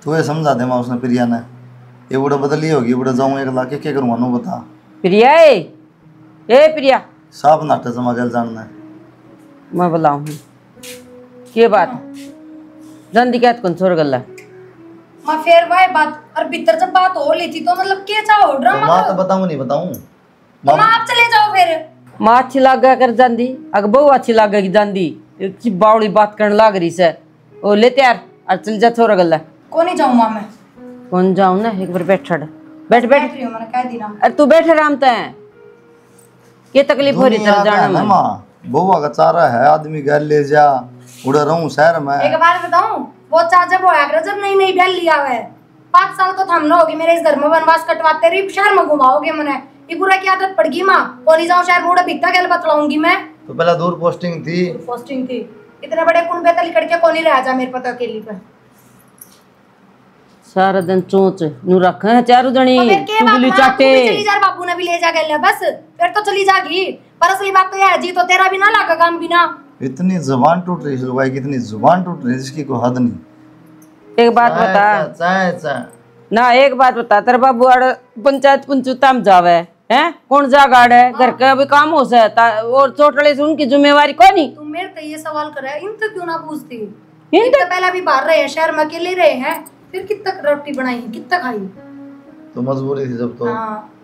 तू ये समझा दे माँ उसने प्रिया ने ये बुढ़ा बदली होगी बुढ़ा जाऊँ एक लाके क्या करूँगा नो बता। प्रिया ए प्रिया साफ नाटे जमा गल जानना मैं बुलाऊँ के बात जल्दी क्या कौन छोड़ गल्ला माँ फिर वही बात और भीतर जब बात हो लेती तो मतलब क्या चाहो ड्रामा माँ तो बताऊँ नहीं बताऊँ तो माँ आप चले जाओ फिर। माँ अच्छी लागा कर जांदी अगर बहु अच्छी लागेगी जांदी की बावड़ी बात करने लाग रही से ओ ले तैयार और चल जा छोड़ गल्ला कौन ही जाऊँ माँ मैं कौन जाऊँ ना एक बार बैठ छड़ बैठ बैठ रही हूँ मैंने कह दी ना। अरे तू बैठ आराम ते ये तकलीफ हो रही चल जाना में माँ बहुआ का चारा है आदमी घर ले जा उड़ा रहूं शहर में। एक बार बताऊं वो चाचा वो आगरा जब नई नई बैल लिया हुआ है 5 साल तो थमना होगी मेरे इस घर में वनवास कटवाते रही शहर में घुमाओगे मैंने ये पूरा की आदत पड़ गई माँ कोनी जाऊँ शहर बूढ़ा बिकता क्या बतलाऊंगी मैं। तो पहले दूर पोस्टिंग थी इतने बड़े कुंबे तली करके कोनी रह जा मेरे पता अकेली पे सारा दिन चोंच नु रख है चारों जनी चुगली चाटे चली जा बाबू ने भी ले जा गया बस फिर तो चली जागी पर असली बात तो यह है जी तो तेरा भी ना लागा काम भी ना। इतनी जुबान टूट रही है लुगाई की इतनी जुबान टूट रही है जिसकी कोई हद नहीं। एक बात बता ना एक बात बता तेरे बाबू आड़ पंचायत पंचुताम जावे हैं कौन जा गाड़े घर का भी काम हो सकता और चोटले से उनकी जिम्मेवारी कौन नहीं। तुम मेरे से ये सवाल कर रहा है इनसे क्यों ना पूछती इन तो पहले भी बाहर रहे हैं शहर में अकेले रहे हैं फिर कितना रोटी बनाई कितना खाई तो मजबूरी थी जब तो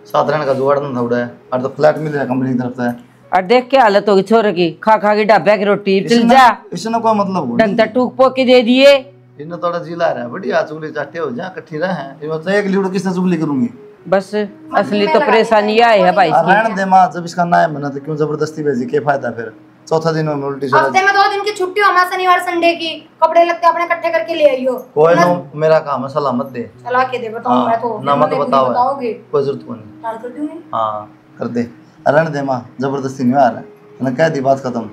साधारण का जुगाड़ ना था उड़ा और तो फ्लैट मिल रहा कंपनी की तरफ से और देख के हालत होगी छोरे की खा खा के ढाबे की रोटी चल जा इसने कोई मतलब ढंग से टूक पोक के दे दिए इन्हें थोड़ा जिला रहा है बढ़िया चुगली चाटे हो जा इकट्ठी रहे ये मतलब एक लीडर किसने चुगली करूंगी बस असली तो परेशानी आई है भाई रहने दे माँ जब इसका ना है मना तो क्यों जबरदस्ती भेजी क्या फायदा फिर चौथा दिन में उल्टी हफ्ते में 2 दिन की छुट्टी हो मैं शनिवार संडे की कपड़े लगते अपने इकट्ठे करके ले आइयो कोई ना मेरा काम है सलामत दे चला के दे बताऊं मैं तो ना मत बताओगे कोई जरूरत नहीं डाल कर दूंगी हां कर दे रहने दे माँ जबरदस्ती नहीं आ रहा मैंने कह दी बात खत्म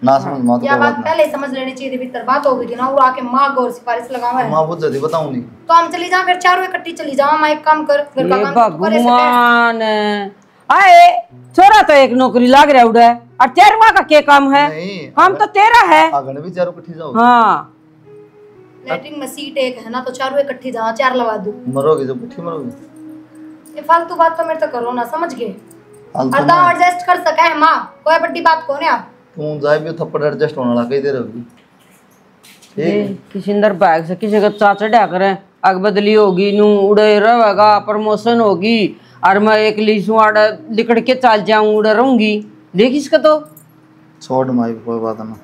ना समझ माँ तो बात पहले समझ लेनी चाहिए भीतर बात हो गई थी ना वो आके माँ गौर सिफारिश लगावा है माँ बुझ जाती बताऊं नहीं तो हम चली जाओ फिर चारों इकट्ठी चली जाओ मैं एक काम कर घर का काम भगवान आए छोरा तो एक नौकरी लाग रहा उड़ा और तेरवा का क्या काम है हम तो तेरा है आगने भी चारों इकट्ठी जाओ हाँ लेटरिंग में सीट एक है ना तो चारों इकट्ठी जाओ 4 लगा दूं मरोगे जब इकट्ठी मरोगे ये फालतू बात तो मेरे तो करो ना समझ गए अर्धा एडजस्ट कर सके है माँ कोई बड़ी बात कौन है आप तू जाए भी थप्पड़ एडजस्ट होने लगा दे रहोगी ठीक किसी अंदर बैग से किसी का चाचा डा करे अग बदली होगी नू उड़े रहेगा प्रमोशन होगी और मैं एक लीसू आड़ा लिकड़ के चाल जाऊं उड़ा रहूंगी देख इसका तो छोड़ माई कोई बात ना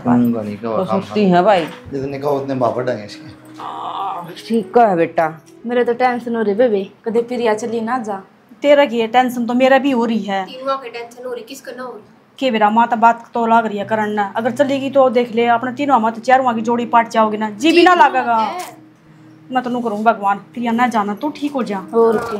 नहीं तो सोचती है भाई जितने का उतने बापड़ डांगे इसके ठीक है बेटा मेरे तो टेंशन हो रही बेबी कदे प्रिया चली ना जा तेरा की है टेंशन तो मेरा भी हो रही है तीनों की टेंशन हो रही किसका ना हो रही के मेरा माँ तो बात तो लाग रही है करना अगर चलेगी तो देख ले अपने तीनों माँ तो चारों की जोड़ी पाट जाओगे ना जी भी ना लागेगा मैं तो नू करूँ भगवान प्रिया ना जाना तू ठीक हो जा और की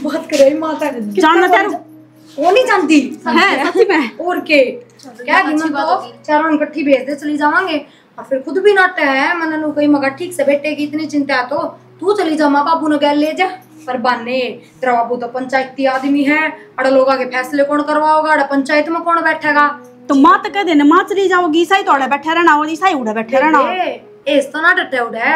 बात कर रही माता जानना तेरू वो नहीं जानती है सच्ची में और के क्या कीमत तो चारों इकट्ठी भेज दे चली जावांगे और फिर खुद भी नाटे है मैंने नु कहीं मगर ठीक से बैठे की इतनी चिंता है तो तू चली जा माँ बाबू ने गैल ले जा पर बाने तेरा बाबू तो पंचायती आदमी है अड़ा लोग आगे फैसले कौन करवाओगा अड़ा पंचायत में कौन बैठेगा तो माँ तो कह देना माँ चली जाओगी ईसाई तो बैठे रहना और ईसाई उड़ा बैठे रहना एस तो ना डटे उड़े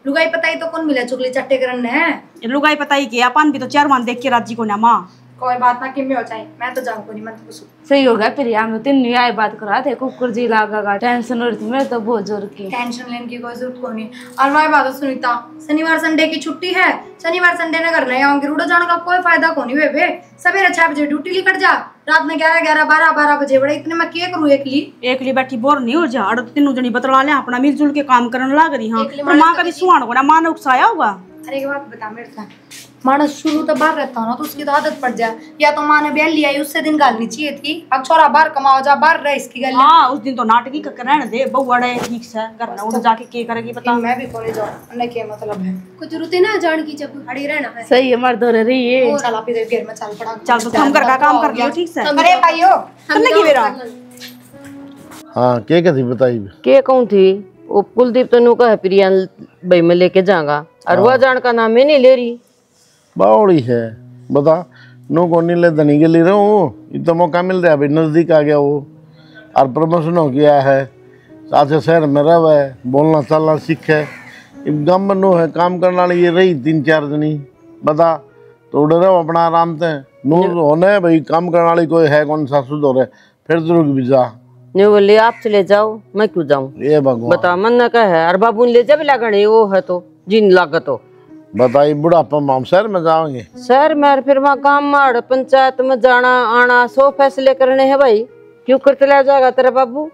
लुगाई पताई तो कौन मिले चुगली चट्टे करने है लुगाई पताई के अपन भी तो चार मान देख के राजी को ना माँ कोई बात ना किम में हो जाए मैं तो जाऊँ कोनी मत पूछो सही हो गया प्रिया हम तीन नहीं आए बात करा थे कुकर जी लागा टेंशन हो रही थी मेरे तो बहुत जोर की टेंशन लेने की कोई जरूरत नहीं और मैं बात सुनीता शनिवार संडे की छुट्टी है शनिवार संडे ने घर नहीं आऊंगी रूडो जाने का कोई फायदा को नहीं बेबे सवेरे 6 बजे ड्यूटी निकल जा रात में 11 12 बजे बड़े इतने मैं क्या करूँ एकली बैठी बोर नहीं हो जा अड़ तीनों जनी बतला ले अपना मिलजुल के काम करने लग रही हाँ माँ का भी सुहान होगा ना माँ ने उकसाया होगा। अरे एक बात बता मेरे साथ मानस शुरू तो बाहर रहता ना तो उसकी तो आदत पड़ जाए या तो माँ ने ब्याह लिया उससे दिन गालनी चाहिए थी अब छोरा बाहर कमाओ जा बाहर रहे इसकी गल हाँ उस दिन तो नाटकी रहने दे बहु बड़े ठीक से करना उड़ जाके के करेगी पता मैं भी कॉलेज जाऊँ क्या मतलब है कुछ जरूरत है ना जान की जब खड़ी रहना है सही है मर्द हो रही है चल आप इधर घर में चल पड़ा चल तो हम घर का काम कर लियो ठीक से अरे भाइयों तुमने की मेरा हाँ के कहती बताई के कहूँ थी वो कुलदीप तो नु कहे प्रिया भाई मैं लेके जाऊंगा और वह जान का नाम मैं नहीं ले रही बावड़ी है बता नो कौन नहीं ले धनी के ले रहा हूँ ये तो मौका मिल रहा है अभी नज़दीक आ गया वो और प्रमोशन हो गया है साथे शहर में रहे, बोलना चलना सीखे। इब गम में नो है काम करने वाली ये रही 3-4 जनी बता, तो उड़ रहे हो अपना आराम से। नूर होने भाई काम करने वाली कोई है कौन सा सुध हो रहे, फिर तो रुक भी जा। नहीं बोले आप चले जाओ, मैं क्यों जाऊं? ये भगवान बता मन न कह है, और बाबू ने ले जा भी लगने वो है तो जिन लागत हो। बताइए बुढ़ापा में हम शहर में जाओगे? शहर में फिर वहाँ काम माड़ पंचायत में जाना आना 100 फैसले करने हैं भाई, क्यों करते ले जाएगा तेरा बाबू?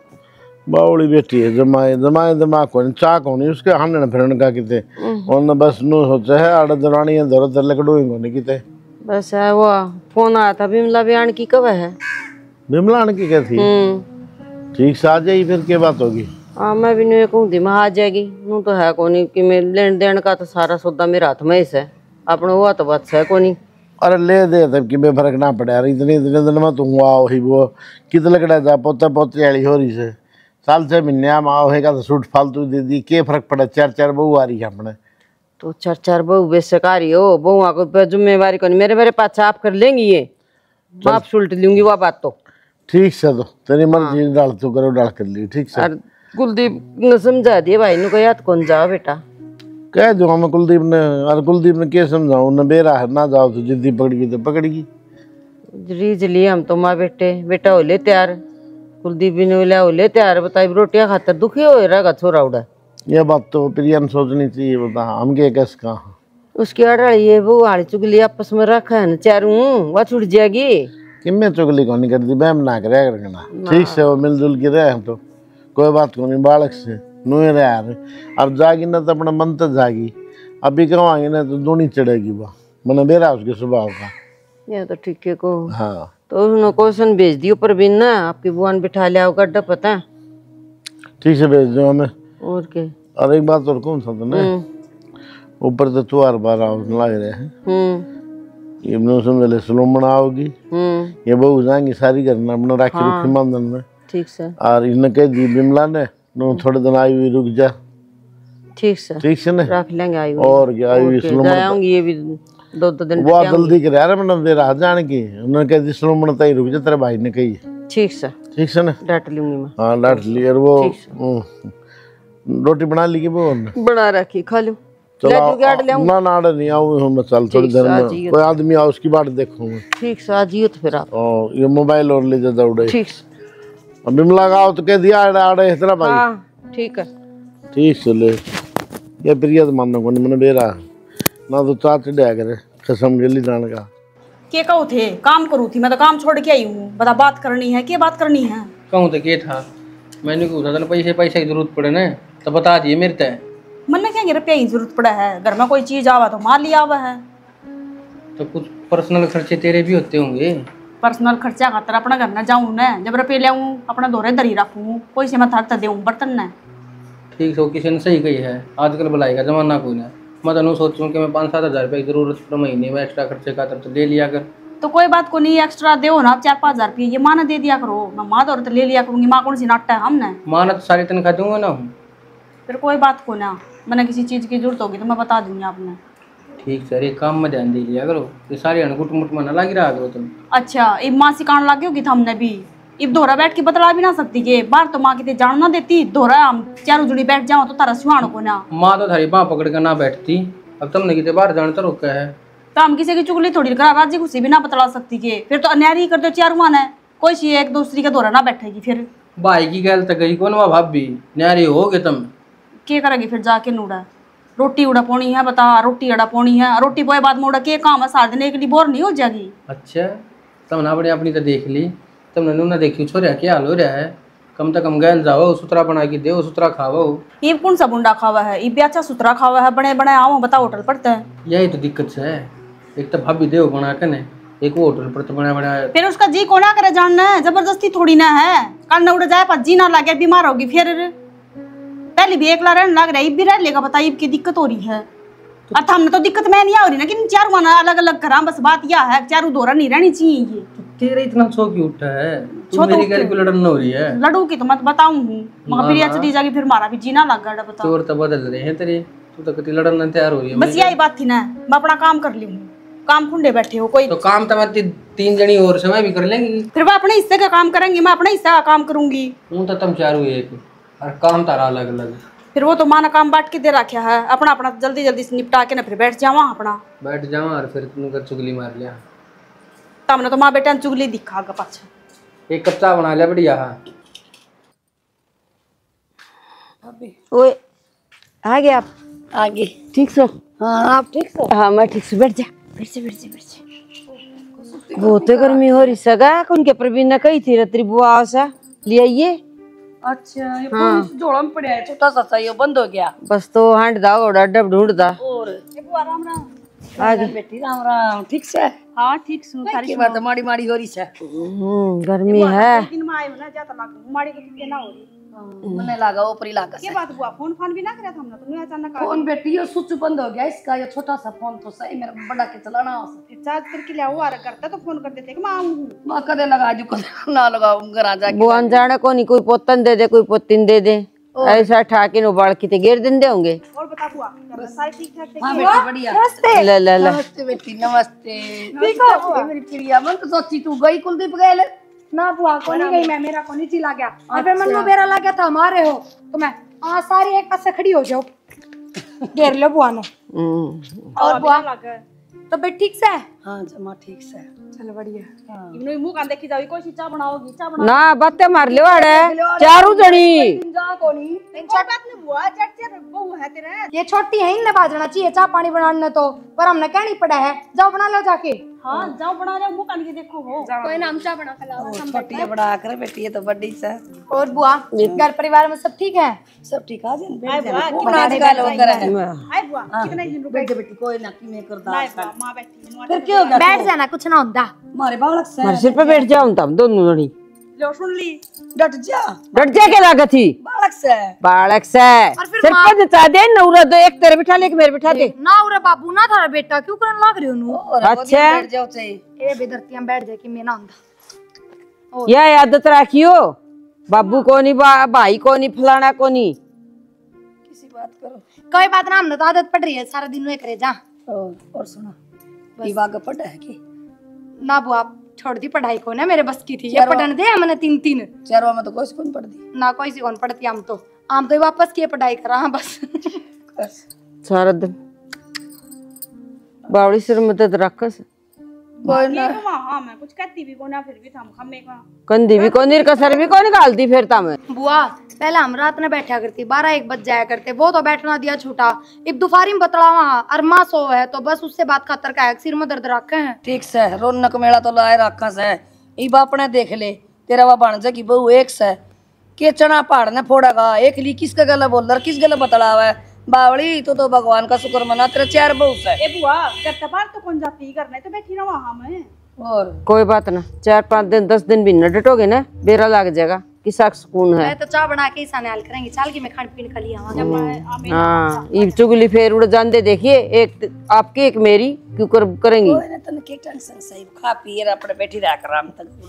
बावड़ी बेटी है, जमाए जमाए दिमाग को चाह को नहीं उसके हाने फिरन का किते उन बस नु सोचे है आड़ दरानी है धर धर लकड़ोई को नहीं किते। बस है वो फोन आया था बिमला बयान की कब है? बिमला आने की क्या थी? ठीक से आ जाई फिर क्या बात होगी? हाँ मैं भी नहीं कहूँ मैं आ जाएगी, नू तो है कोनी कि मैं लेन देन का तो सारा सौदा मेरे हाथ में ही है, अपना हुआ तो बात है कोनी। अरे ले दे तब कि मैं फर्क ना पड़े यार, इतने इतने दिन में तुम आओ ही वो कित लकड़ा जा पोते पोते वाली हो रही से साल 6 महीने में आओ है का तो सूट फालतू दे दी, के फर्क पड़ा? 4-4 बहू आ रही है अपने तो 4-4 बहू बेसकारी हो, बहुआ को जिम्मेवारी को नहीं, मेरे पास आप कर लेंगी ये बाप सुलट लूंगी वो बात तो ठीक से। तो तेरी मर्जी डाल तू करो डाल कर ली ठीक से। कुलदीप ने समझा दिए भाई नु कहा कौन जाओ बेटा, कह दो मैं कुलदीप ने, और कुलदीप ने क्या समझाऊं न बेरा है ना जाओ तो जिद्दी पकड़गी तो पकड़गी। रीज लिए हम तो माँ बेटा हो ले तैयार, कुलदीप भी ने हो ले तैयार, बताई रोटियां खातर दुखी हो रहेगा छोरा उड़ा। ये बात तो प्रिया ने सोचनी चाहिए, बता हम के कस कहाँ उसकी अड़ाई ये वो आड़ी चुगली आपस में रखा है न चारू वह छुट जाएगी। कि मैं चुगली को नहीं करती बैम ना करे करना ठीक से, वो मिलजुल के रहे तो कोई बात को नहीं, बालक से नुए रहे यार। अब जागी ना तो अपना मन तो जागी, अभी कहवाएंगे ना तो दूनी चढ़ेगी वह मैंने बेरा उसके स्वभाव का। ये तो ठीक है को हाँ तो उसने क्वेश्चन भेज दियो पर बिन ना आपकी बुआ ने बिठा लिया होगा गड्ढा पता ठीक से भेज दो हमें। और के और एक बात और कौन सा तो ना ऊपर तो तुआर बार लग रहे हैं ये समझ सुलमण आओगी ये बहु जाएंगी सारी करना अपना राखी रुखी मानदन में ठीक से। और इन्हें कह दी बिमला ने थोड़े दिन आई हुई रुक जा ठीक से ना रख लेंगे आई हुई। और क्या आई हुई जाऊंगी ये भी 2 दिन वो जल्दी कर यार मैंने देर आ जाने की उन्होंने कह दी सुलमण तई रुक जा तेरे भाई ने कही ठीक से ना डांट लूंगी मैं। हाँ डांट ली और वो रोटी बना ली कि वो बना रखी खा लो चलो ना नाड़ नहीं आऊँ मैं चल थोड़ी देर में कोई आदमी आओ उसकी बात देखूंगा ठीक से आज तो फिर आप ये मोबाइल और ले जा दौड़े ठीक से। बिमला का तो कह दिया आड़े इतना भाई हाँ ठीक है ठीक से ले ये प्रिया तो मानना को नहीं मैंने बेरा ना तो चार चढ़िया करे कसम गली जान का के कहू थे काम करूँ थी, मैं तो काम छोड़ के आई हूँ, बता बात करनी है, क्या बात करनी है? कहूँ तो क्या था, मैंने पूछा था पैसे की जरूरत पड़े ना तो बता दिए मेरे तय मन में क्या रुपया की जरूरत पड़ा है, घर में कोई चीज आवा तो मार लिया हुआ है। तो कुछ पर्सनल खर्चे तेरे भी होते होंगे। पर्सनल खर्चा खातर अपना घर न जाऊँ न, जब रुपये ले आऊँ अपना दोरे दरी रखूँ, कोई से मैं थक देऊँ बर्तन न। ठीक है किसी ने सही कही है, आजकल भलाई का जमाना कोई ना। मैं तो सोचूं कि मैं 5-7 हज़ार रुपये की जरूरत पर महीने में एक्स्ट्रा खर्चे का तो ले लिया कर। तो कोई बात को नहीं, एक्स्ट्रा दो ना 4-5 हज़ार रुपये ये माँ ने दे दिया करो, मैं माँ दौर तो ले लिया करूँगी, माँ कौन सी नाटक है हमने। माँ ने तो सारी तनख्वाह दूंगा ना हूँ। फिर कोई बात को ना, मैंने किसी चीज़ की जरूरत होगी तो मैं बता दूंगी आपने। ठीक सर एक काम में ध्यान दे लिया करो, ये सारी अनगुट मुट में ना लगी रहा करो तुम। अच्छा अब माँ सिखाने लग गई हमने भी, अब दोहरा बैठ के बतला भी ना सकती के बाहर तो माँ कितने जान ना देती, दोहरा हम चारों जुड़ी बैठ जाओ तो तारा सुहान को ना। माँ तो थारी बाँ पकड़ कर ना बैठती, अब तुमने कितने बाहर जाने तो रोका है। तो हम किसी की चुगली थोड़ी करा राजी खुशी भी ना बतला सकती के, फिर तो अन्यारी कर दो चार मान है, कोई सी एक दूसरी का दोहरा ना बैठेगी। फिर भाई की गल तक गई कौन भाभी न्यारी हो गए तुम क्या करेगी फिर जाके नूड़ा रोटी उड़ा पोनी है, बता रोटी अड़ा पोनी है, रोटी पोए बाद में उड़ा के काम है सार दिन एक बोर नहीं हो जाएगी। अच्छा तुमने अपने अपनी तो देख ली, तुमने नूना देखी छोरिया क्या हाल हो रहा है, कम से कम गैल जाओ सुतरा बना के दो सुतरा खाओ। ये कौन सा बुंडा खावा है, ये अच्छा सुतरा खावा है, बने बने आओ बता होटल पड़ता है। यही तो दिक्कत है, एक तो भाभी देव बना के ने एक वो होटल पर तो बना बना। फिर उसका जी कोना करे जानना है, जबरदस्ती थोड़ी ना है, कल न उड़ जाए पर जी ना लगे बीमार होगी। फिर पहले भी एकला रहने लग रहा है, भी रह लेगा बता की दिक्कत हो रही है। अब हमने तो दिक्कत में नहीं हो रही ना कि चारों माना अलग अलग करा, बस बात यह है चारों दोहरा नहीं रहनी चाहिए। ये तेरे इतना छो क्यों उठा है, तू मेरी गल को लड़न हो रही है। लड़ू की तो मत बताऊं हूँ मगर फिर चली जाएगी, फिर मारा भी जीना लग गया। बता चोर तो बदल रहे हैं तेरे, तू तो कति लड़न तैयार हो रही है। बस यही बात थी ना, मैं अपना काम कर ली हूँ, काम खुंडे बैठे हो कोई तो काम तो मैं 3 जनी और समय भी कर लेंगी। फिर वो अपने हिस्से का काम करेंगी, मैं अपने हिस्से का काम करूंगी। हूँ तो तुम चारू एक और काम तारा अलग अलग। फिर वो तो माना काम बांट के दे रखा है, अपना अपना जल्दी जल्दी से निपटा के ना फिर बैठ जावा अपना। बैठ जाओ और फिर तुमने चुगली मार लिया। तमने तो माँ बेटा ने चुगली दिखागा पाछा। एक कच्चा बना लिया बढ़िया। ओए आ गए आप? आगे ठीक सो? हाँ आप ठीक हो? हाँ मैं ठीक से। बैठ जा, बैठ जा, बैठ जा, बैठ जा। बहुत गर्मी हो रही सगा। उनके प्रवीण ने कही थी रात्रि बुआ सा ले आइए। अच्छा ये फोन इस जोड़ा में पड़ा है, छोटा सा था, ये बंद हो गया। बस तो हांड दा ओड़ा डब ढूंढदा। और ये बुआ राम राम। आ गई बेटी राम राम। ठीक से? हाँ ठीक सु। की बात है, माड़ी माड़ी हो रही है। गर्मी है। दिन में आए हो ना जाता लाग माड़ी को कितना हो रही। मने लगा ऊपरी लगा ये बात बुआ फोन भी ना करे हमने तो अचानक आ फोन बेटी ये स्विच बंद हो गया इसका। ये छोटा सा फोन तो सही मेरा बड़ा के चलाना हो सकता। गया। चार्ज करके ले आओ आ करता तो फोन कर देते कि मैं आऊं। मां कदे लगा जो कदे ना लगाओ घर आ जाके। बुआ जाने को नहीं, कोई पोतन दे दे कोई पोतिन दे दे। ऐसा ठाके नो बाल की घेर दिन दे होंगे। और बता बुआ सारे ठीक ठाक हां बेटी बढ़िया। ले ले ले। नमस्ते बेटी नमस्ते। ठीक हो मेरी प्रिया? मन तो सोची तू गई कुलदीप गए ना बुआ को नहीं गई मैं, मेरा को नहीं चिल्ला गया। और फिर मन में बेरा लग गया था हमारे हो तो मैं सारी एक पास से खड़ी हो जाओ। घेर लो बुआ ने। और बुआ तो बेट ठीक से? हां जमा ठीक से। चलो बढ़िया। इनो मुंह कान देखी जाओ कोई चाह बनाओगी चाह बना ना बातें मार ले वाड़े चारू जणी। जा कोनी छोटी बात नहीं बुआ चट बहू है तेरे। ये छोटी है, इनने बाजना चाहिए चाह पानी बनाने तो, पर हमने कहनी पड़ा है। जाओ बना लो जाके। हाँ जाओ बना रहे मुंह कान के देखो हो। कोई नाम चाह बना के लाओ। छोटी बड़ा कर बेटी ये तो बड़ी से। और बुआ घर परिवार में सब ठीक है? सब ठीक आ जन हाय बुआ कितना आजकल वगैरह है। हाय बुआ कितने दिन रुक बैठ बेटी कोई ना कि मैं करदा। मां बैठी फिर क्यों होगा? बैठ जाना कुछ ना होता। मारे बालक से मारे सिर पे बैठ जाऊं तब दोनों जणी। लो सुन ली डट जा। डट जा के लागत थी बालक से। बालक से और फिर सिर पे नचा दे नौरा दो। एक तेरे बिठा ले एक मेरे बिठा दे। ना उरे बाबू ना थारा बेटा क्यों करन लाग रहे हो नु? अच्छा बैठ जाओ चाहिए। ए बेदर्तियां बैठ जाए कि मैं ना होता। यह आदत रखियो। बाबू को नहीं भाई को नहीं फलाना को नहीं। किसी बात करो। कोई बात ना, हमने तो आदत पड़ रही है सारा दिन वे करे जा। और सुना विवाह का पढ़ा है कि ना बुआ छोड़ दी पढ़ाई को ना, मेरे बस की थी ये पढ़ने दे हमने 3-3 चारों में तो कोई कौन पढ़ दी ना कोई सी कौन पढ़ती। हम तो वापस किए पढ़ाई करा। हाँ बस सारा दिन बावड़ी सिर मदद रखस कोई ना। हां मैं कुछ कहती भी को ना फिर भी थम खम्मे का कंदी भी को निर कसर भी को निकालती फिर तम। बुआ पहले हम रात में बैठा करती 12-1 बज जाया करते, वो तो बैठना दिया छूटा। एक दोपहरी में बतलावा अरमा सो है तो बस उससे बात खातर का सिर में दर्द रखे हैं। ठीक से रौनक मेला तो लाए रखा से। ई बाप ने देख ले तेरा वा भाणजा की बहू एक से के चना पहाड़ ने फोड़ेगा। एक ली किसका गला बोल रहा किस गला बतलावा है बावड़ी। तो भगवान का शुक्र मना तेरे 4 बहू से। ए बुआ करता बार तो कौन जाती करने तो बैठी रहो वहां में। और कोई बात ना 4-5 दिन 10 दिन भी न डटोगे ना बेरा लग जाएगा किसा सुकून है। मैं तो चाय बना के ही साने हाल करेंगे। चाल की मैं खान पीन खा लिया। हाँ ये चुगली फेर उड़ जान दे। देखिए एक आपकी एक मेरी क्यों करेंगी। कोई ना तने के टेंशन सही खा पी रे अपने बैठी रह कर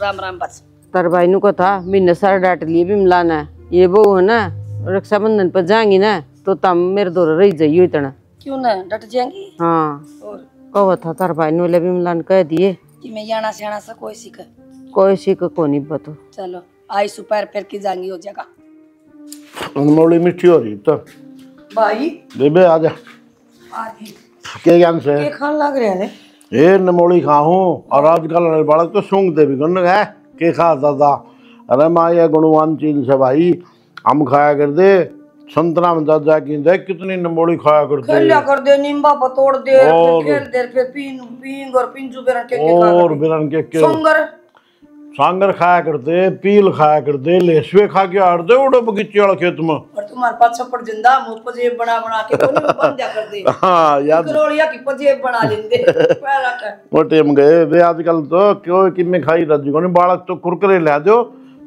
राम राम बस। तार भाई नु को था महीने सारा डांट लिए भी मिलाना है। ये बहू है ना रक्षाबंधन पर जाएंगी ना तो तम मेरे दो रह जाइयो इतना। क्यों ना डट जाएंगी। हाँ और कहो था तार भाई नु ले भी मिलान कह दिए कि मैं याना सियाना से कोई सीख कोई सीख को नहीं बतो। चलो आई सुपर फिर की जाएंगी हो जाएगा। अनमोली मिठी हो रही तो भाई बेबे आजा के ज्ञान से ये खान लग रहे हैं। ए नमोली खाऊं और आजकल बालक तो सूंघते भी गन है के खा दादा। अरे माँ ये गुणवान चीज से भाई हम खाया कर दे। संतरा में दादा की देख कितनी नमोली खाया करते। खेलिया कर दे नींबा पतोड़ दे और- फिर खेल दे फिर पींग और पिंजू बेरन के और बिरन के सोंगर सांगर खाया करते पील खाया करते लेसवे खा के आड़ दे उड़ो बगीचे वाला खेत में। और तुम्हारे पास छप्पड़ जिंदा मुंह पजेब बना बना के कोने में बंद कर दे। हाँ याद करोड़िया की पजेब बना लेंगे पैरा कर। वो टेम गए वे आजकल तो क्यों कि मैं खाई रजी को बालक तो कुरकुरे ला दो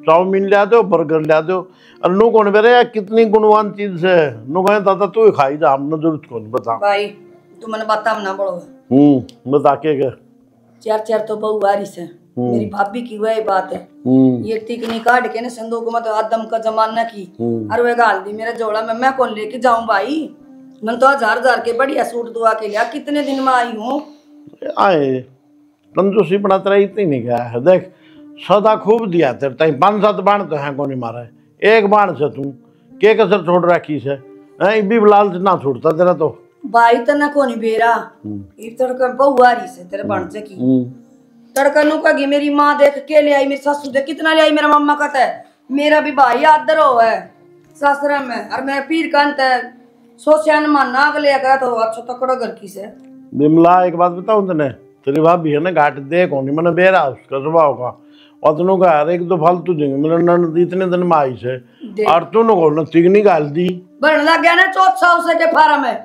चाउमीन ला दो बर्गर ला दो। और नु कौन बेरे यार कितनी गुणवान चीज है नु कहे दादा तू ही खाई जा हमने जरूरत कौन बता। भाई तू मैंने बता ना बड़ो बता के 4 तो बहु वारिस है। मेरी भाभी की वही बात है। ये टिकनी काट के ना संदूक में तो आदम का जमाना की और वे गाल दी मेरे जोड़ा में मैं कौन लेके जाऊं भाई। मैं तो 1000 के बढ़िया सूट दुआ के लिया कितने दिन में आई हूँ। आए कंजूसी बना तेरा इतनी नहीं गया है देख सदा खूब दिया तेरे ताई 5-7 बाण तो है कौन मारा है। एक बाण से तू के कसर छोड़ रखी से हैं भी लालच ना छोड़ता तेरा तो भाई तना को नहीं बेरा इब तड़का बहु आ रही से तेरे भांजे की तड़का नु कगी मेरी माँ देख के ले आई, मेरी सासू देख कितना ले आई, मेरा मम्मा कहता है मेरा भी भाई आदर हो है सासरा में, और मैं पीर कांत है सोचान माना अगले गया तो अच्छा तकड़ो घर की से। बिमला एक बात बताऊं तने, तेरी भाभी है ना घाट दे कौन मैंने बेरा उसका स्वभाव का और तुनो का यार एक दो फालतू देंगे मेरे ननद इतने दिन में आई से और तूने को तिगनी गाल दी बन लग गया ना 4 साल से के फार्म में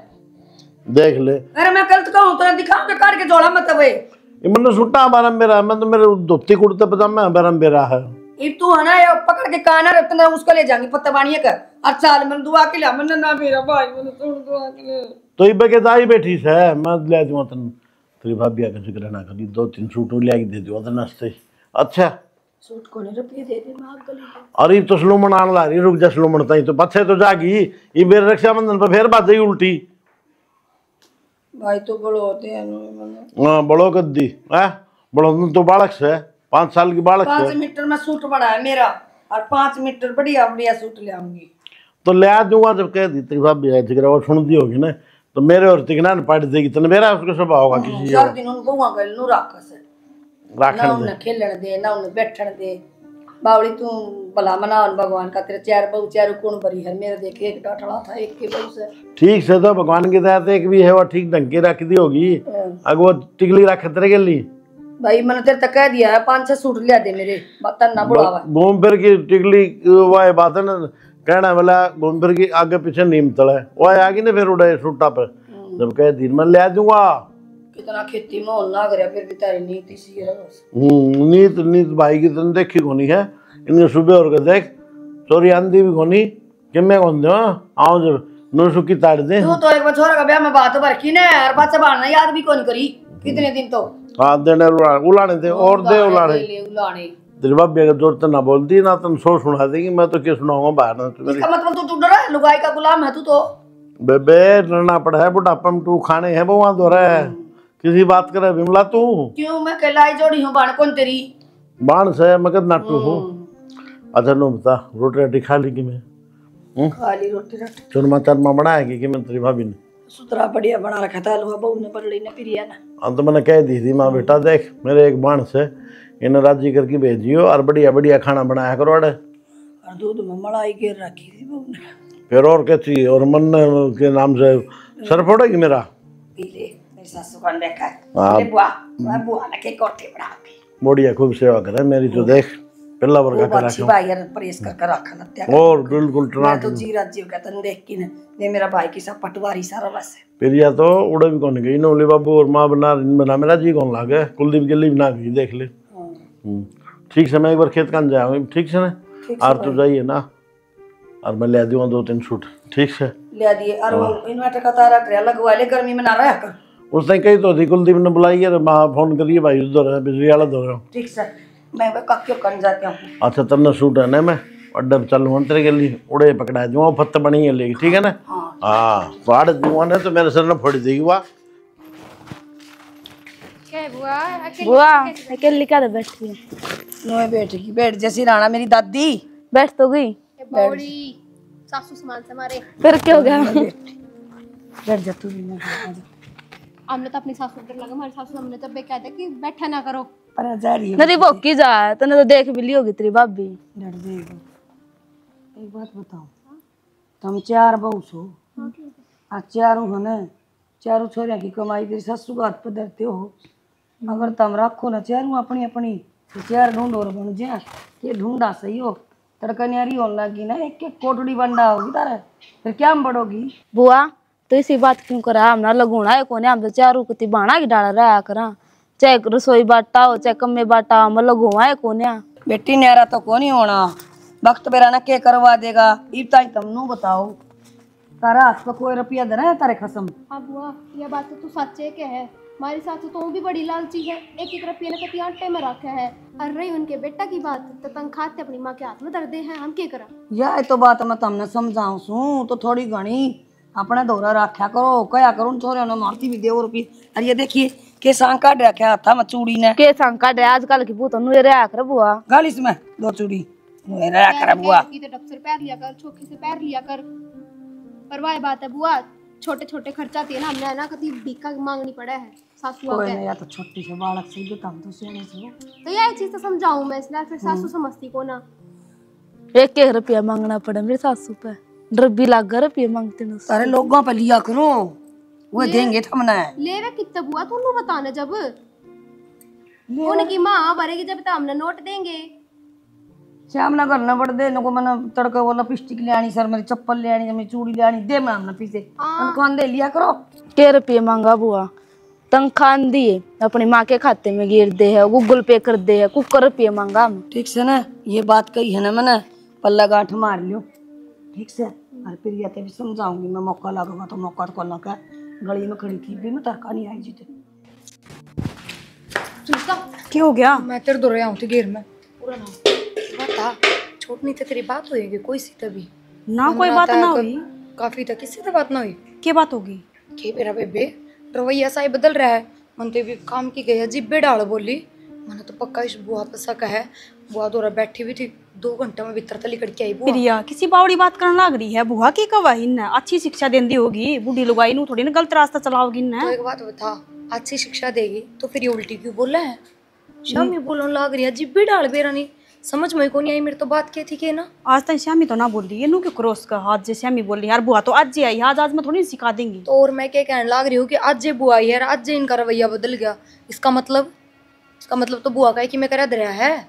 देख ले। अरे मैं कल कहूं तो दिखाऊं के काट के जोड़ा मत वे ये मैंने सुट्टा बारम बेरा, मैं तो मेरे धोती कुर्ते पजामा बारम बेरा है। इब तू है ना ये पकड़ के काना रखना उसको ले जाएंगी पत्ता बानिए कर और चाल मन दुआ के ले मन ना मेरा भाई मन सुन दुआ के ले तो इबे के दाई बैठी से मैं ले दूं तन तेरी भाभी का जिक्र ना करी 2-3 सूट ले के दे दियो तन हंसते अच्छा सूट को नहीं रुपये दे दे मां गली अरे तो स्लोमन आन ला रही रुक जा स्लोमन ताई तो पछे तो जागी ये मेरे रक्षाबंधन पर फिर बात उल्टी भाई तो बड़ो होते हैं हां बड़ो कर दी है बड़ो तो बालक से 5 साल की बालक से 5 मीटर में सूट बड़ा है मेरा और 5 मीटर बढ़िया बढ़िया सूट ले आऊंगी तो ले आ दूंगा जब कह दी तेरी भाभी है जिक्र वो सुन दी होगी ना तो मेरे और तिगना ने पढ़ देगी तने मेरा उसको स्वभाव होगा किसी 4 दिन उन बहुआ गल नु राखस राखण ना उन्हें खेलन दे ना उन्हें बैठन दे बावड़ी तू भला मनावन भगवान का तेरे 4 बहु 4 कौन भरी है मेरे देखे एक डाठड़ा था एक के बहु से ठीक से तो भगवान की दया से एक भी है वो ठीक ढंग के रख दी होगी अगर वो टिकली रख तेरे के लिए भाई मैंने तेरे तक कह दिया है 5-6 सूट लिया दे मेरे बता ना बुढ़ावा घूम फिर की टिकली वो बात है ना कहना वाला घूम फिर की आगे पीछे नीम तले वो आएगी ना फिर उड़े सूटा पे जब कह दिन में ले दूंगा कितना खेती माहौल ना करे फिर भी तारी नीति सी है नीत नीत भाई की तन देखी कोनी है इनके सुबह और के देख चोरी आंधी भी कोनी कि मैं कौन दो आओ जब नो सुखी ताड़ दे तू तो एक बार छोरा का ब्याह में बात भर की ने और बच्चा बाढ़ना याद भी कौन करी कितने दिन तो हाँ देने उलाने दे और दे उलाने तेरी भाभी अगर जोर ना बोलती ना तुम सो सुना देगी मैं तो क्या सुनाऊंगा बाहर ना इसका मतलब तू डरा है लुगाई का गुलाम है तू तो बेबे डरना पड़ा है बुढ़ापा में तू खाने है वो दो रहा है किसी बात करे बिमला तू क्यों मैं कहलाई जोड़ी हूँ बाण कौन तेरी बाण से मैं कद नाटू हूँ अच्छा नो बता रोटी रोटी खा ली कि मैं खाली रोटी रोटी चुरमा चरमा बनाएगी कि मैं तेरी भाभी ने सुतरा बढ़िया बना रखा था हलवा बहू ने बड़ड़ी ने पिरिया ना हाँ तो मैंने कह दी थी माँ बेटा देख मेरे एक बाण से इन्हें राजी करके भेजियो और बढ़िया बढ़िया खाना बनाया करो अड़े और दूध में मलाई गिर रखी थी बहू ने फिर और क्या चाहिए और मन के नाम से सर फोड़ेगी मेरा पी ले मेरी सासू का देखा है बुआ मैं बुआ ने के कोठे बना दी बढ़िया खूब सेवा करे मेरी तो देख पहला वर्ग का अच्छी भाई यार प्रेस कर रखा लत्या और बिल्कुल मैं तो जीरा जीव का तन देख के ने मेरा भाई की सब पटवारी सारा बस है फिर या तो उड़े भी कौन गई नोली बाबू और माँ बना मेरा जी कौन लागे कुलदीप गिल्ली बना गई देख ले ठीक से मैं एक बार खेत कान जाऊँ ठीक से ना और तो जाइए ना और मैं ले दूंगा 2-3 सूट ठीक से ले दिए और वो इन्वर्टर का तारा ट्रे लगवा ले गर्मी में ना रहा कर उसने कही तो थी कुलदीप ने बुलाई है माँ फोन करिए भाई उधर है बिजली वाला दो ठीक से मैं वह क्यों कर जाती हूँ अच्छा तन्ना सूट है ना मैं अड्डा चलूँ तेरे के लिए उड़े पकड़ा दूंगा फत्त बनी है लेगी ठीक है ना हाँ फाड़ दूंगा ना तो मेरे सर ने फोड़ देगी वाह बुआ अकेली क्या बैठी है नो बैठेगी बैठ जैसी राणा मेरी दादी बैठ तो गई बौड़ी सासू सामान से मारे फिर क्या हो गया बैठ जा तू हमने तो अपनी सासू डर लगा हमारी सासू हमने तब कहते कि बैठा ना करो पर जा रही है नदी भोकी जा तने तो देख भी ली होगी तेरी भाभी डर जाएगा एक बात बताओ तुम 4 बहू सो आज 4 हो ना 4 छोरिया की कमाई तेरी सासू का हाथ पर धरते हो अगर तुम रखो ना 4 अपनी अपनी तो 4 ढूंढ और बन जा ये ढूंढा सही हो तड़कनियारी होने लगी ना एक कोटड़ी बंडा होगी तारा फिर क्या हम बढ़ोगी बुआ तो इसी बात क्यों करा हमना लगुणा है कोने हम तो 4 कुत्ती बाणा की डाल रहा करा चाहे रसोई बाटा हो चाहे कम्मे बाटा हम लगुआ है कोने बेटी न्यारा तो कौन ही होना वक्त बेरा ना के करवा देगा इब्ताई तुम बताओ तारा हाथ पर कोई रुपया दे रहा है तारे खसम हाँ बुआ यह बात तो तू सच्चे के है हमारी सासू तो भी बड़ी लालची है एक रुपये ने कति आटे में रखा है और रही उनके बेटा की बात तो तंग खाते अपनी माँ के हाथ में दर्दे हैं हम क्या करा यह तो बात मैं तुमने समझाऊं सू तो थोड़ी घनी अपने दौरा रखा करो कया करो छोरे ने मारती भी दे रुपये अरे ये देखिए के सांका रखा था मैं चूड़ी ने के सांका दे आजकल की भूत नु रे आकर बुआ गालिस में 2 चूड़ी मेरा कर बुआ की तो डब से पैर लिया कर, छोखे से पैर लिया कर। पर वही बात है बुआ, छोटे छोटे खर्चा थे ना, हमने ना कभी भीखा मांगनी पड़ा है सासू कोई आके। नहीं, या तो छोटी से बालक से भी काम तो सियाने से हो। तो यह चीज तो समझाऊं मैं, इसलिए फिर सासू समझती को ना। 1-1 रुपया मांगना पड़ा मेरे सासू पे, डर भी लाग रुपये मांगते न। सारे लोगों पे लिया करो, वो देंगे थमना है। ले वे कितना बुआ तू बताना, जब उनकी माँ भरेगी जब तो हमने नोट देंगे। शाम ना करना पड़ दे नको, मैंने तड़का वाला पिस्टिक ले आनी, सर मेरी चप्पल ले आनी, मेरी चूड़ी ले आनी, दे मैं हमने पीछे तनख्वाह दे लिया करो। के रुपये मांगा बुआ, तनख्वाह दिए अपनी माँ के खाते में गिर दे है, गूगल पे कर दे है, कुकर रुपये मांगा हम। ठीक से ना, ये बात कही है ना मैंने, पल्ला गांठ मार लियो ठीक से। और फिर ये भी समझाऊंगी मैं, मौका लगेगा तो मौका तो कोला का गली में खड़ी थी भी मैं तरका नहीं आई जीते। क्या हो गया? मैं तेरे दौरे आऊँ थी घेर में पूरा ना बता, छोटनी तो तेरी बात होएगी कोई सी तभी ना, कोई बात ना हुई। काफी था, किससे तो बात ना हुई। क्या बात होगी? के मेरा बेबे रवैया सा ही बदल रहा है। मन तो भी काम की गई अजीब बेडाल बोली, मैंने तो पक्का इस बुआ पर शक है। बुआ दौरा बैठी हुई थी, 2 घंटे में भीतर तली करके आई बुआ। प्रिया किसी बावड़ी बात करने लग रही है। बुआ की कवाही न अच्छी शिक्षा देंदी होगी, बूढ़ी लुगाई नु थोड़ी ना गलत रास्ता चलाओगी न। तो एक बात बता, अच्छी शिक्षा देगी तो फिर ये उल्टी क्यों बोल रहा है? शामी बोलने लग रही है अजीब बेडाल बेरा नहीं समझ में को नहीं आई मेरी तो बात क्या थी के ना। आज तक श्यामी तो ना बोल रही है, नु के क्रॉस का हाथ जे श्यामी बोल रही है। यार बुआ तो आज जे आई, आज मैं थोड़ी सिखा देंगी। तो और मैं क्या कहने लग रही हूँ कि आज जे बुआ आई है, आज जे इनका रवैया बदल गया, इसका मतलब तो बुआ का है कि मैं करा दे रहा है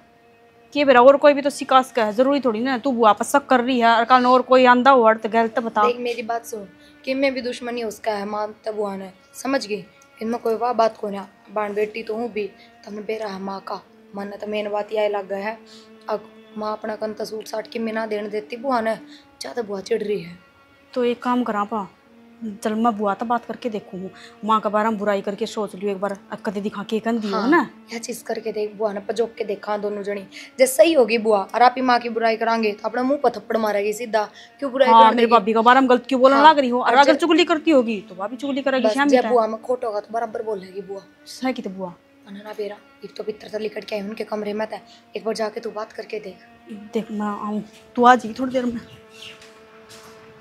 के बेरा और कोई भी तो शिकायत का है, जरूरी थोड़ी ना तू बुआ पर शक कर रही है और कल और कोई आंदा हुआ तो गलत बता। देख मेरी बात सुन, कि मैं भी दुश्मनी उसका है मानता बुआ ने, समझ गई? इनमें कोई वाह बात को ना, बाण बेटी तो हूँ भी, तो मैं बेरा है माँ का मन। तो मेन बात यह लग गया है, अब माँ अपना कंता सूट साट के मैं ना देने देती बुआ ने, ज्यादा बुआ चिढ़ रही है। तो एक काम करा पा, चल मैं बुआ तो बात करके देखूँ, माँ का बारे में बुराई करके सोच लियो एक बार, कदे दिखा के कन दियो ना। यह चीज करके देख, बुआ ने पजोक के देखा दोनों जनी, जैसे सही होगी बुआ और आप ही माँ की बुराई करांगे तो अपना मुंह पर थप्पड़ मारेगी सीधा। क्यों बुराई हाँ, कर मेरी भाभी का बारे में गलत क्यों बोलने लग रही हो? और अगर चुगली करती होगी तो भाभी चुगली करेगी। जब बुआ में खोट होगा तो बराबर बोलेगी बुआ। सही की तो बुआ ना बेरा, एक तो भीतर तली कट के आई उनके कमरे में था, एक बार जाके तू बात करके देख। देख मैं आऊँ, तू आ जी थोड़ी देर में।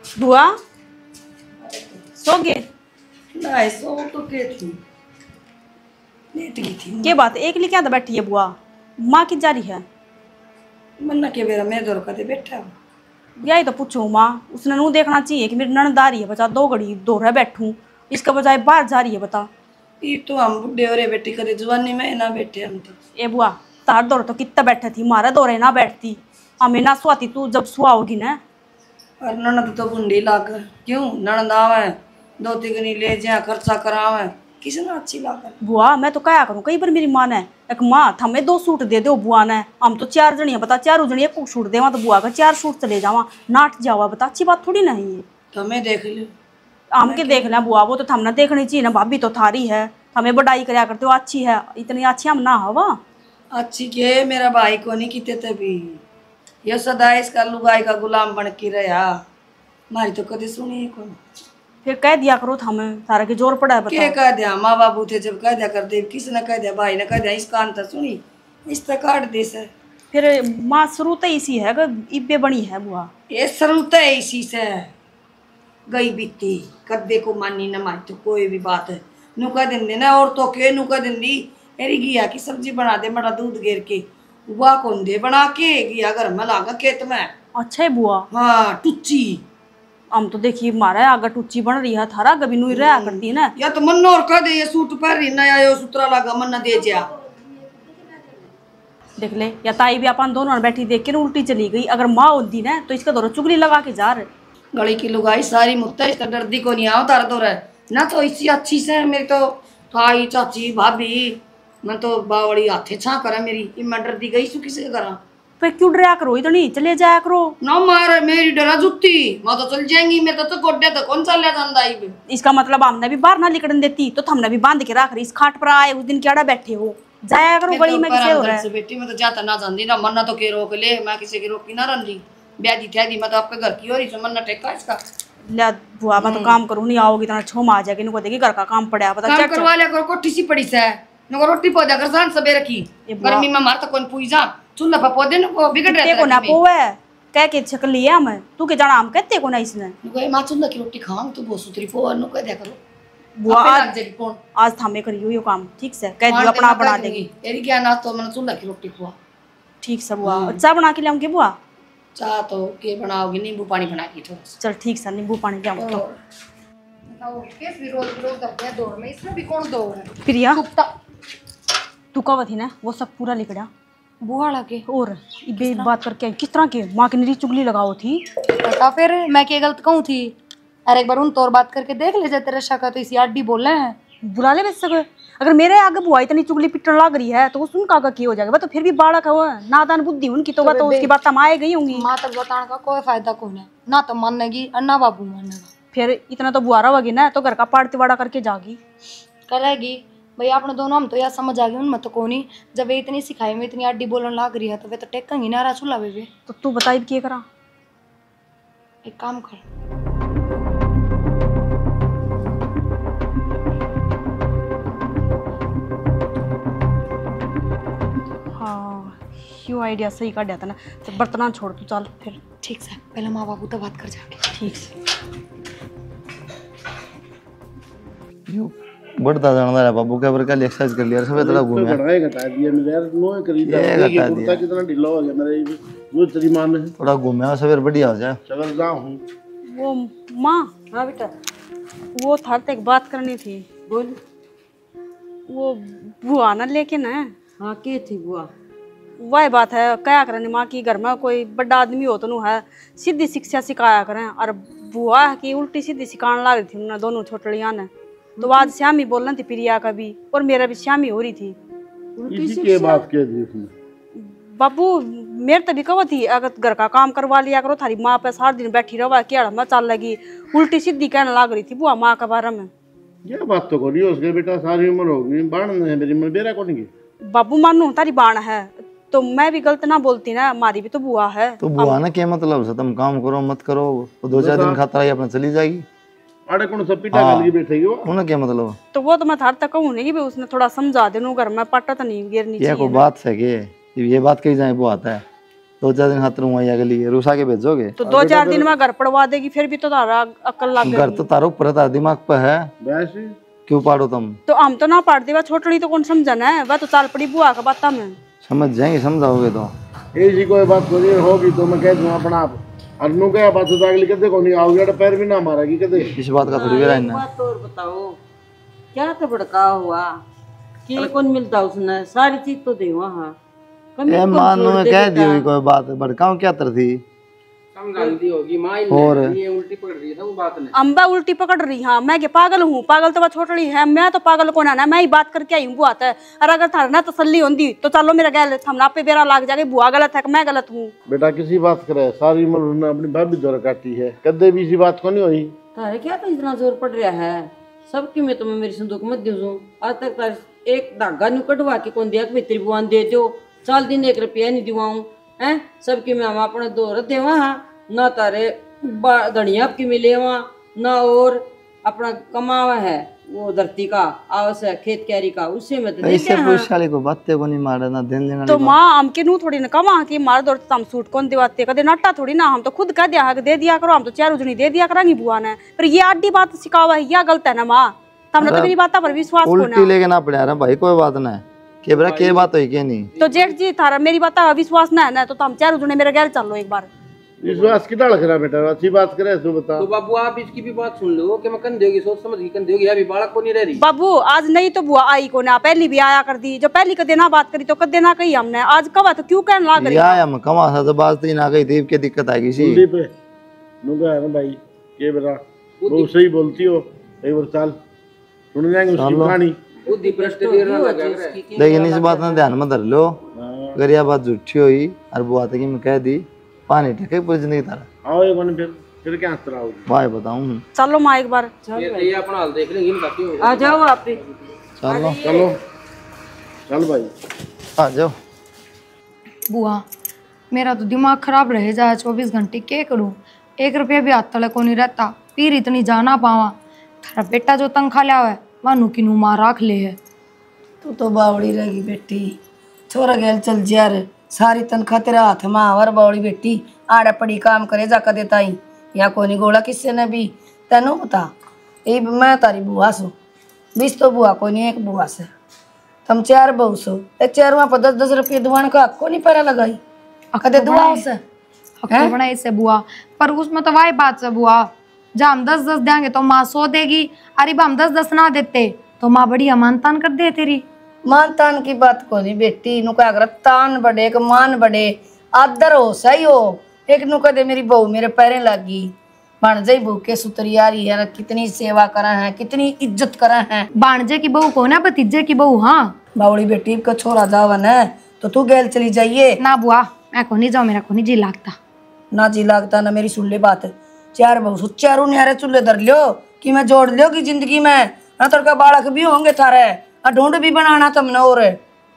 बुआ सो गए? नहीं सो तो के थी, लेट गई थी। क्या बात एक लिखा तो बैठी है बुआ, माँ की जा रही है? मन्ना के बेरा मैं दौर करते बैठा यही तो पूछो माँ, उसने नू देखना चाहिए कि मेरी ननद आ रही है, बचा 2 घड़ी दौड़ बैठूं, इसका बजाय बाहर जा रही है। बता ये तो हम बुढ़े हो रहे बेटी करे जवानी में ना बैठे हम तो। ए बुआ तार दौर तो कितना बैठे थी, मारा दौरे ना बैठती, हमें ना सुआती तू जब सुआओगी ना। और ननद तो बुंडी लाग क्यों ननद आवे 2-3 गनी ले जा खर्चा करावे, किसने अच्छी लाग। बुआ मैं तो क्या करूँ, कई बार मेरी माँ ने एक माँ हमें 2 सूट दे दो बुआ ने, हम तो 4 जनिया, बता 4 जनिया को सूट देवा तो बुआ का 4 सूट चले जावा, नाट जावा। बता अच्छी बात थोड़ी ना है ये। हमें देख लो, हम के देख लें बुआ, वो तो हमने देखनी चाहिए ना, भाभी तो थारी है, हमें बढ़ाई कराया करते हो, अच्छी है, इतनी अच्छी हम ना हवा। अच्छी के मेरा भाई को नहीं किते तभी ये सदा इसका लुगाई का गुलाम बन के रहा, मारी तो कभी सुनी कौन। फिर कह दिया करो हमें सारा के जोर पड़ा है। के कह दिया माँ बाबू थे जब कह दिया कर दे, किसने कह दिया, भाई ने कह दिया, इसका अंतर सुनी इस तक काट दे सर। फिर माँ शुरू तो इसी है इब्बे बनी है बुआ, ये शुरू तो इसी से गई बीती कदे को मानी न मानी तो कोई भी बात है नुका दिन देना। और तो के नुका दिन दी एरी घिया की सब्जी बना दे, बड़ा दूध घेर के बुआ कौन दे बना के घिया घर में लागा खेत में। अच्छा है बुआ। हाँ टुच्ची हम तो देखिए मारा आगे टुच्ची बन रही है, थारा कभी नुई रहा करती है ना। या तो मन और कह दे ये सूट पहन रही नया यो सुतरा लगा मन दे जा। देख ले या ताई भी अपन दोनों बैठी देख के उल्टी चली गई, अगर माँ होती ना तो इसका दौरा चुगली लगा के जा रहे। गली की लुगाई सारी मुत्ता इसका डरदी को नहीं आओ तार दौरा ना, तो इसी अच्छी से मेरी तो ताई चाची भाभी मैं तो बावड़ी हाथे छा करा मेरी, मैं डरदी गई सु किसे करा। फिर क्यों डरा करो, इतनी चले जाया करो ना मार मेरी डरा जुत्ती मैं तो चल जाएंगी, मैं तो गोड्डे तो कौन चल जाता है। इसका मतलब हमने भी बाहर ना निकलने देती तो हमने भी बांध के रख रही, इस खाट पर आए उस दिन क्या बैठे हो, जाया करो गली में किसे हो रहा है। बेटी मैं तो जाता ना जानती ना, मन्ना तो के रोक ले, मैं किसी की रोकी ना रही ब्यादी ठहदी, मैं तो आपके घर की हो रही हूँ, मन्ना टेका इसका। ले बुआ मैं तो काम करूँ नहीं आओगी तो छोम आ जाएगी, इनको देखी घर का काम पड़ा पता काम करवा लिया करो, कोठी सी पड़ी से नको रोटी पौधा कर सान सबे रखी गर्मी में मार तो कौन पूजा चूल्हा पर पौधे न बिगड़ रहे को ना पोवे कह के छक लिया मैं तू के जाना हम कहते को ना इसने कोई मां चूल्हा की रोटी खाऊं तो बहुत सुतरी फो नु कह दे करो बुआ आज थामे करियो यो काम ठीक से कह दी अपना बना देगी तेरी क्या ना तो मैंने चूल्हा की रोटी खुआ ठीक से बुआ चाय बना के लाऊंगी बुआ चाह तो के बनाओगी नींबू पानी बना के थोड़ा चल ठीक से नींबू पानी लाऊं तो केस भी रोज करते हैं दौड़ में, इसमें भी कौन दौड़ है? प्रिया तू कब थी ना वो सब पूरा लिखड़ा बुआ लगे और ये बात करके आई किस तरह के माँ की निरी चुगली लगाओ थी पता फिर मैं क्या गलत कहूँ थी। अरे एक बार उन तौर बात करके देख ले जाए तेरा शक तो इसी आडी बोल रहे हैं बुला ले वैसे अगर मेरे आगे बुआ इतनी चुगली पिटन लग रही है तो उनका आगे की हो जाएगा। तो फिर भी बालक है वो नादान बुद्धि उनकी तो उसकी बात तमाए गई होंगी। माँ तक बताने का कोई फायदा कौन है ना तो मानेगी और ना बाबू मानेगा। फिर इतना तो बुआरा होगी ना तो घर का पाड़ती वाड़ा करके जागी करेगी भैया अपने दोनों हम तो यार समझ आ गए उनमें तो कौन ही जब वे इतनी सिखाई में इतनी आडी बोलन लग रही है तो वे तो टेकेंगी ना रहा चूल्हा वे तो तू बताई क्या करा। एक काम कर हाँ यो आइडिया सही काट था ना तो बर्तन छोड़ तू चल फिर ठीक से पहले माँ बाबू तो बात कर जाके ठीक से बढ़ता जाना है बाबू के का एक्सरसाइज कर लिया सब थोड़ा घूम बढ़ाए घटा दिया मेरे यार नो खरीदा ये कुर्ता कितना ढीला हो गया मेरे वो तेरी मान है थोड़ा घूमे सवेर बढ़िया हो जाए चल जा हूं वो माँ हाँ बेटा वो था तो एक बात करनी थी बोल। वो बुआ ना लेके ना हाँ के थी बुआ वही बात है क्या करें माँ की घर में कोई बड़ा आदमी हो तो नु है सीधी शिक्षा सिखाया करें और बुआ की उल्टी सीधी सिखाने लग रही थी उन्हें दोनों छोटलियां ने तो आज श्यामी बोलना थी प्रिया का भी और मेरा भी श्यामी हो रही थी इसी के बात कह दी उसने बाबू मेरे तो भी कहो थी अगर घर का काम करवा लिया करो थारी माँ पे सारा दिन बैठी रहो क्या मैं चल लगी उल्टी सीधी कहने लग रही थी बुआ माँ के बारे में। ये बात तो करी उसके बेटा सारी उम्र हो गई बाण है मेरी मन बेरा कौन की बाबू मानू तारी बाण है तो मैं भी गलत ना बोलती ना हमारी भी तो बुआ है। तो बुआ ना क्या मतलब से तुम काम करो मत करो वो 2-4 दिन खाता ही अपना चली जाएगी आड़े कौन सब पिटा गल की बैठेगी वो उन्हें क्या मतलब तो वो तो मैं थार तक कहूँ नहीं भी उसने थोड़ा समझा देनू घर में पट्टा तो नहीं गिरनी ये कोई बात है कि ये बात कही जाए वो आता है 2-4 दिन खातर हुआ अगली रूसा के भेजोगे तो 2-4 दिन में घर पड़वा देगी फिर भी तो तारा अकल लग घर तो तारो ऊपर तार दिमाग पे है वैसे क्यों पाड़ो तुम तो हम तो ना पाड़ दे वह छोटड़ी तो कौन समझना है वह तो चाल पड़ी बुआ का बात में समझ जाएंगे समझाओगे तो ऐसी कोई बात कोई होगी तो मैं कह दूंगा अपना आप अनु क्या बात तो अगली कदे को नहीं आओगे तो पैर भी ना मारेगी कदे इस बात का थोड़ी वेरा है बात और बताओ क्या तो भड़का हुआ कि कौन मिलता उसने सारी चीज तो दे वहाँ ए मानो में कह दी हुई कोई बात भड़काऊं क्या तर थी समझाती होगी माँ और ये उल्टी पकड़ रही है वो बात नहीं अम्बा उल्टी पकड़ रही हाँ मैं क्या पागल हूँ पागल तो वह छोटड़ी है मैं तो पागल को ना मैं ही बात करके आई हूँ बुआ है और अगर थारा ना तसल्ली होती तो चलो मेरा गैल हम पे बेरा लाग जाएगा बुआ गलत है मैं गलत हूँ। बेटा किसी बात करे सारी उम्र उन्होंने अपनी भाभी द्वारा काटी है कदे भी इसी बात को नहीं हुई तारे क्या तो इतना जोर पड़ रहा है सबकी मैं तुम्हें मेरी संदूक मत दूँ आज तक तार एक धागा नु कटवा के कौन दिया मित्री बुआन दे दो 4 दिन 1 रुपया नहीं दिवाऊं है सबकी मैं हम अपने दो रते वहाँ ना तारे धनिया आपकी मिले वहाँ ना और अपना कमावा है वो धरती का आवश्यक है खेत कैरी का उससे मैं तो ऐसे पुरुषाली को बातें को नहीं मारे ना दिन देना तो माँ हमके नू थोड़ी ना कमा कि मार दौड़ हम सूट कौन दिवाते कदे नाटा थोड़ी ना हम तो खुद कह दिया दे दिया करो हम तो 4 उजनी दे दिया करेंगी बुआ ने पर ये आडी बात सिखावा है या गलत है ना माँ हमने तो मेरी बात पर विश्वास को उल्टी लेके ना पड़ा रहा भाई कोई बात ना के बरा के बात होई के नहीं तो जेठ जी थारा मेरी बात विश्वास ना है ना तो हम 4 उजने मेरे घर चलो एक बार विश्वास कितना लग रहा बेटा अच्छी बात करे तू बता तो बाबू आप इसकी भी बात सुन लो कि मैं कंधे होगी सोच समझ की कंधे होगी अभी बालक को नहीं रह रही बाबू आज नहीं तो बुआ आई को ना पहली भी आया कर दी जो पहली कदे ना बात करी तो कदे ना कही हमने आज कब तो क्यों कहने लग रही या हम कमा सा तो बात ही ना गई थी के दिक्कत आएगी सी बुद्धि पे नुगा है ना भाई के बेटा वो सही बोलती हो एक बार चल सुन जाएंगे उसकी कहानी बुद्धि भ्रष्ट लगा लेकिन इस बात में ध्यान में धर लो अगर यह बात झूठी हुई और बुआ तक मैं कह दी पानी ठके पूरी जिंदगी तारा आओ एक बार फिर क्या तरह आओ भाई बताऊं चलो माँ एक बार ये अपना हाल देख लेंगे इनका क्यों आ जाओ आप भी चलो चलो चल भाई आ जाओ बुआ मेरा तो दिमाग खराब रह जाए 24 घंटे क्या करूँ 1 रुपया भी हाथ तले को नहीं रहता पीर इतनी जाना पावा थारा बेटा जो तंखा लिया है मानू की नु माँ राख ले है तू तो बावड़ी रहेगी बेटी छोरा गैल चल यार सारी तनख्वाह तेरे हाथ में और बौड़ी बेटी आड़ा पड़ी काम करे जाकर देता ही या कोनी गोला किससे ने भी तेनू बता ये मैं तारी बुआ सो 20 तो बुआ कोनी एक बुआ से तुम 4 बहू सो एक 4 वहां पर 10-10 रुपये दुआन का को नहीं पड़ा लगाई कदे दुआ से हक बनाई से बुआ पर उसमें तो वही बात से बुआ जब हम 10-10 देंगे तो माँ 100 देगी। अरे हम 10-10 ना देते तो माँ बड़ी अमान तान कर दे तेरी। मान तान की बात को नहीं बेटी नु का तान बढ़े एक मान बढ़े आदर हो सही हो एक नु कदे मेरी बहू मेरे पैरे लगी बन जाई बहू के सुतरियारी है कितनी सेवा करा है कितनी इज्जत करा है। बाणजे की बहू को ना भतीजे की बहू। हाँ बावड़ी बेटी का छोरा जावन है तो तू गैल चली जाइए ना बुआ मैं को नहीं जाऊँ मेरा को नहीं जी लागता ना जी लागता ना मेरी सुन ले बात 4 बहू 4 न्यारे चूल्हे धर लियो कि मैं जोड़ लियो की जिंदगी में ना तड़का बालक भी होंगे थारे और ढूंढ भी बनाना तुमने और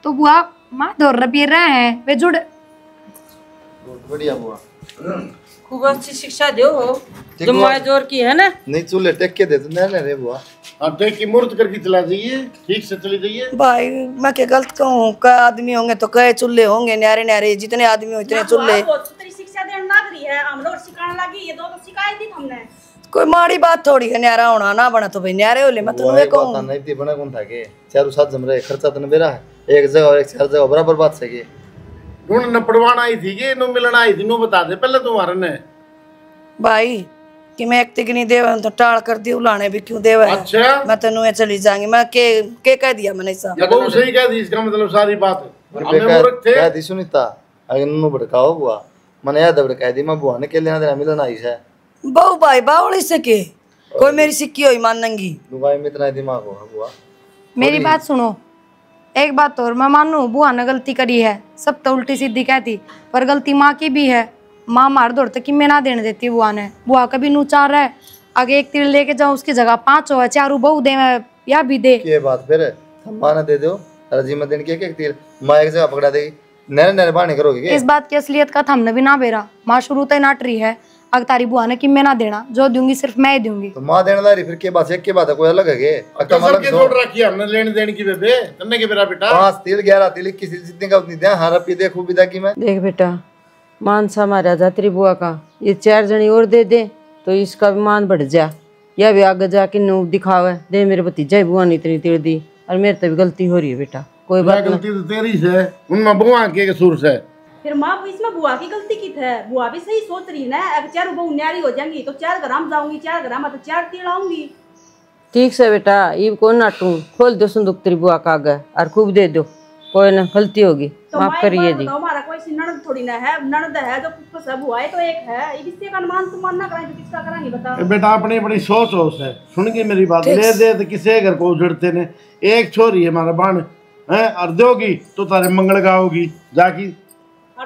तो बुआ माँ 2 रुपये रहे हैं वे जुड़ बढ़िया बुआ खूब अच्छी शिक्षा दो जो माँ जोर की है ना। नहीं चूल्हे टेक के दे तो नहीं रे बुआ अब देख के मूर्त करके चला जाइए ठीक से चली जाइए। भाई मैं क्या गलत कहूँ कई आदमी होंगे तो कई चूल्हे होंगे न्यारे न्यारे जितने आदमी हो इतने चूल्हे शिक्षा देने लग रही है हम लोग सिखाने लगी ये दो तो सिखाई थी हमने कोई माड़ी बात थोड़ी है न्यारा होना ना बना तो भाई न्यारे हो ले मैं तो वे कहूँ नहीं थी बना कौन था के चारों साथ जम रहे खर्चा तो मेरा है एक जगह और एक 4 जगह बराबर बात से के ढूंढ न पड़वाना आई थी कि नु मिलना आई थी नु बता दे पहले तुम्हारे ने भाई कि मैं एक तिगनी देवा तो टाल कर दी उलाने भी क्यों देवा है। अच्छा मैं तेनू चली जाऊंगी मैं के कह दिया मैंने साहब ये बहुत सही कह दी इसका मतलब सारी बात हमने मूर्ख थे कह दी सुनीता अगर नु भड़काओ बुआ मैंने याद भड़का दी मैं बुआ ने के लेना देना मिलना आई है बहु भाई बावड़ी से के कोई मेरी सिक्की हुई मानंगी दुबई में इतना दिमाग हो बुआ। मेरी बात सुनो एक बात और मैं मानू बुआ ने गलती करी है सब तो उल्टी सीधी कहती पर गलती माँ की भी है। माँ मार दौड़ तक कि मैं ना देने देती बुआ ने बुआ कभी नू चाह रहा है आगे एक तीर लेके जाऊं उसकी जगह 5 हो 4 बहू दे या भी दे ये बात फिर माँ ने दे दो रजी में दिन के एक तीर माँ एक जगह पकड़ा देगी नरे नरे बाणी करोगे इस बात की असलियत का हमने भी ना बेरा माँ शुरू तो नाट रही है अगर तारी बुआ ने कि मैं ना देना जो दूंगी सिर्फ मैं ही दूंगी तो माँ देने दारी फिर के बात एक के बात है कोई अलग है तो सबके जोड़ रखी हमने लेने देने की बेबे तन्ने के मेरा बेटा 5 तिल 11 तिल किसी जितने का उतनी दे हां रपी देखो विदा की मैं देख बेटा मान सा मारा जा तेरी बुआ का ये 4 जनी और दे दे तो इसका भी मान बढ़ जा या भी आगे जाके नु दिखावे दे मेरे भतीजा ही बुआ ने इतनी तिल दी और मेरे तो भी गलती हो रही है बेटा कोई बात गलती तो तेरी से उनमें बुआ के कसूर से फिर माँ इसमें बुआ की गलती की थे बुआ भी सही सोच रही ना अगर 4 बहू न्यारी हो जाएंगी तो 4 ग्राम जाऊंगी 4 ग्राम तो 4 तीर आऊंगी। ठीक से बेटा ये कौन नाटू खोल दो संदूक तेरी बुआ का आगे और खूब दे दो कोई ना गलती होगी तो माफ करिए जी। हमारा कोई सी ननद थोड़ी ना है ननद है जो कुछ सब हुआ है तो एक है किससे का मान तुम मानना कराएं तो किसका कराएंगे बता बेटा अपनी बड़ी सोच है सुन के मेरी बात ले दे तो किसे घर को उजड़ते ने एक छोरी है हमारा बाण है और दोगी तो तारे मंगल गाओगी जाकी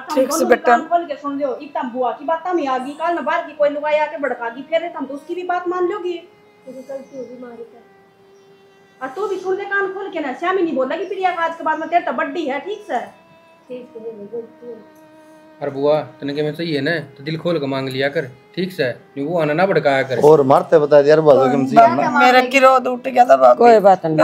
ठीक से बेटा खोल के सुन लियो इतना बुआ की बात में आ गई कल न बाहर की कोई लुगाई आके भड़का दी फिर तुम तो उसकी भी बात मान लोगी तेरी गलती होगी मारी का और तू भी सुन ले कान खोल के ना श्यामी नहीं बोला कि प्रिया का आज के बाद में तेरा बड्डी है ठीक से ठीक है। अरे बुआ तने के में चाहिए ना तो दिल खोल के मांग लिया कर ठीक से वो आना ना भड़काया कर और मारते बता यार बाजू के चाहिए ना मेरा किरोध उठ गया था बाप कोई बात नहीं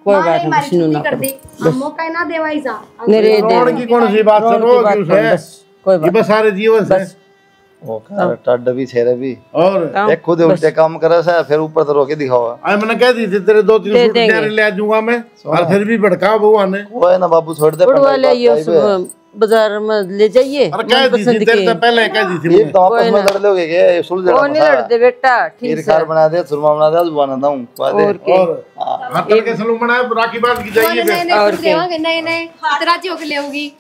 कोई बात नहीं सुनो ना कर दे हम मौका ना देवाई जा मेरे रोड की कौन सी बात है रोड की है कोई बात बस सारे जीवन से ओ कर टड भी छेरे भी और एक खुद उल्टे काम करे से फिर ऊपर तो रोके दिखावा आई मैंने कह दी थी तेरे 2-3 सूट तेरे ले दूंगा मैं और फिर भी भड़का बुआ ने वो है ना बाबू छोड़ दे बुढ़वा ले ये बाजार में ले जाइए और कह दी थी तेरे से पहले कह दी थी ये तो आपस में लड़ लोगे क्या ये सुलझ वो नहीं लड़ते बेटा ठीक खीर खार बना दे सुरमा बना दे बना दूं और हाथ के सलून बनाए राखी बांध की जाइए नए नए नए नए राजी होके ले होगी